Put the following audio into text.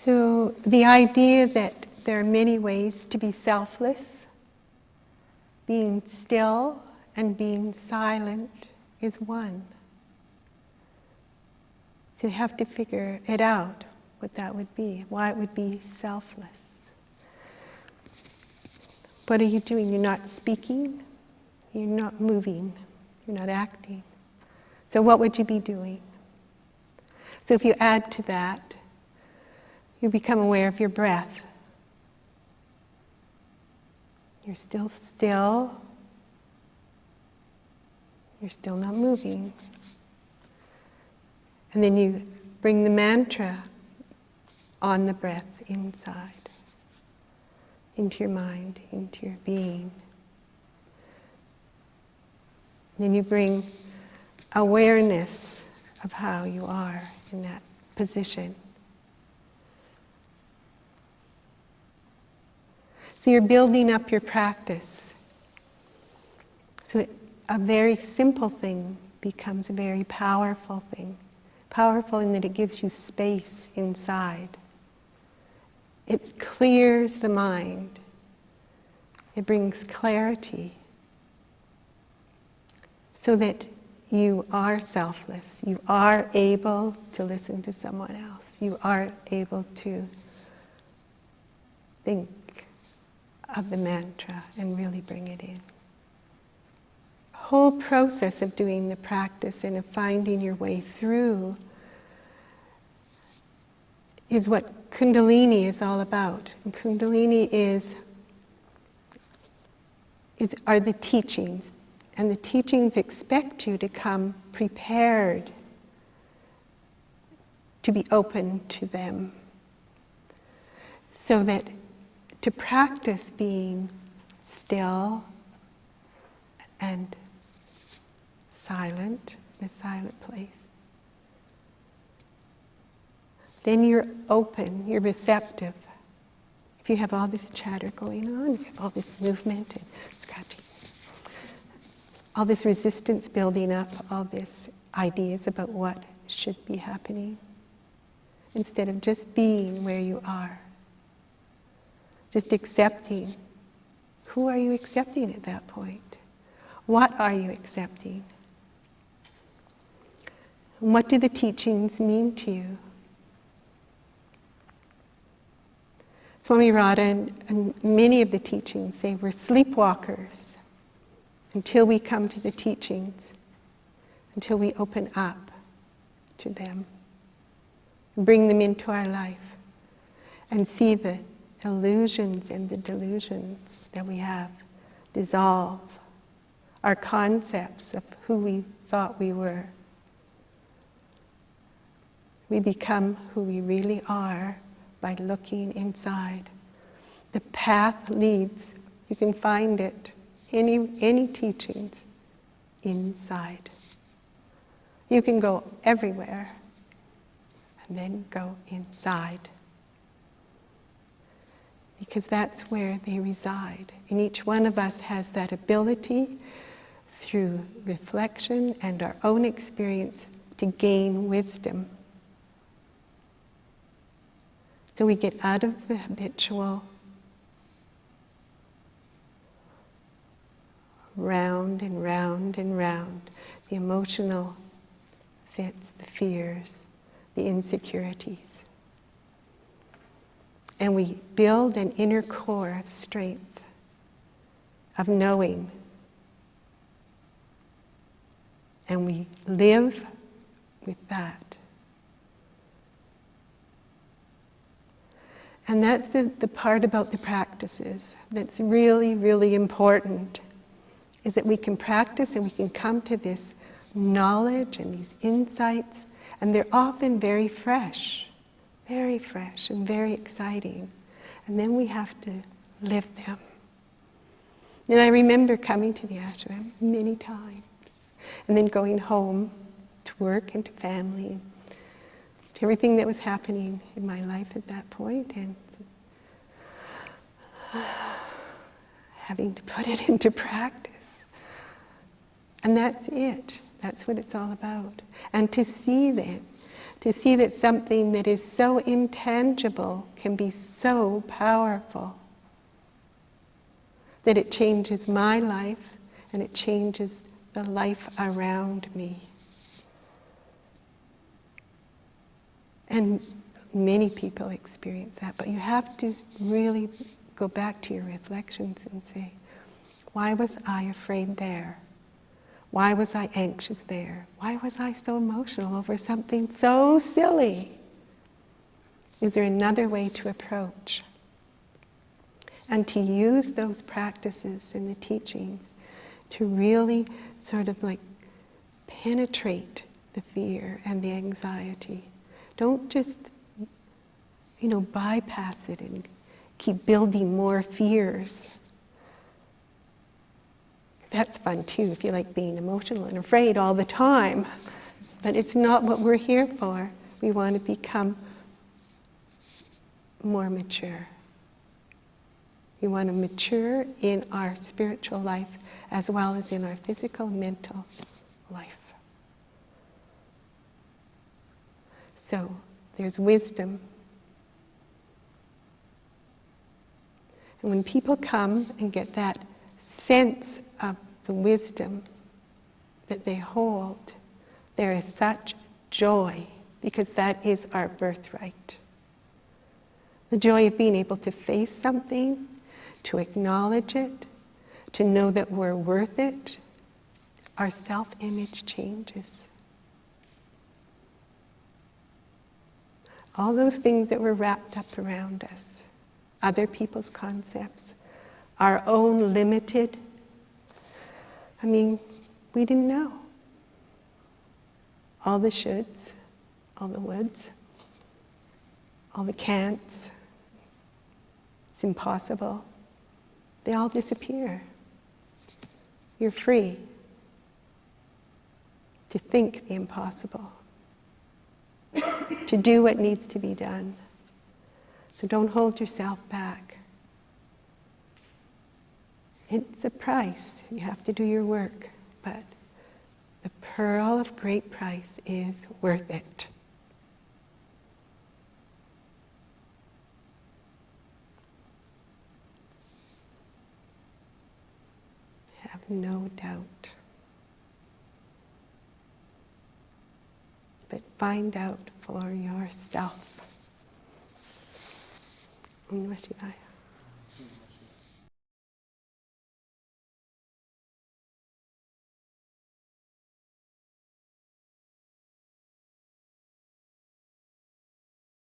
So the idea that there are many ways to be selfless, being still and being silent is one. So you have to figure it out, what that would be, why it would be selfless. What are you doing? You're not speaking, you're not moving, you're not acting. So what would you be doing? So if you add to that, you become aware of your breath. You're still, you're still not moving. And then you bring the mantra on the breath inside, into your mind, into your being. Then you bring awareness of how you are in that position. So you're building up your practice. So a very simple thing becomes a very powerful thing. Powerful in that it gives you space inside. It clears the mind. It brings clarity. So that you are selfless. You are able to listen to someone else. You are able to think of the mantra and really bring it in. The whole process of doing the practice and of finding your way through is what Kundalini is all about. And Kundalini are the teachings. And the teachings expect you to come prepared to be open to them. So that to practice being still and silent, in a silent place, then you're open, you're receptive. If you have all this chatter going on, if you have all this movement and scratching, all this resistance building up, all these ideas about what should be happening, instead of just being where you are, just accepting. Who are you accepting at that point? What are you accepting? And what do the teachings mean to you? Swami Radhananda and many of the teachings say we're sleepwalkers until we come to the teachings, until we open up to them, bring them into our life, and see the illusions and the delusions that we have dissolve, our concepts of who we thought we were. We become who we really are by looking inside. The path leads, you can find it, any teachings, inside. You can go everywhere and then go inside. Because that's where they reside. And each one of us has that ability through reflection and our own experience to gain wisdom. So we get out of the habitual round and round and round, the emotional fits, the fears, the insecurities. And we build an inner core of strength, of knowing. And we live with that. And that's the part about the practices that's really, really important, is that we can practice and we can come to this knowledge and these insights, and they're often very fresh and very exciting. And then we have to live them. And I remember coming to the ashram many times, and then going home to work and to family, to everything that was happening in my life at that point, and having to put it into practice. And that's it. That's what it's all about. And to see then to see that something that is so intangible can be so powerful, that it changes my life and it changes the life around me. And many people experience that, but you have to really go back to your reflections and say, why was I afraid there? Why was I anxious there? Why was I so emotional over something so silly? Is there another way to approach? And to use those practices and the teachings to really sort of like penetrate the fear and the anxiety. Don't just, bypass it and keep building more fears. That's fun too, if you like being emotional and afraid all the time. But it's not what we're here for. We want to become more mature. We want to mature in our spiritual life as well as in our physical, mental life. So there's wisdom. And when people come and get that sense of the wisdom that they hold, there is such joy, because that is our birthright. The joy of being able to face something, to acknowledge it, to know that we're worth it. Our self-image changes. All those things that were wrapped up around us, other people's concepts, our own limited, we didn't know. All the shoulds, all the woulds, all the can'ts, it's impossible. They all disappear. You're free to think the impossible, to do what needs to be done. So don't hold yourself back. It's a price. You have to do your work, but the pearl of great price is worth it. Have no doubt. But find out for yourself. Namaste.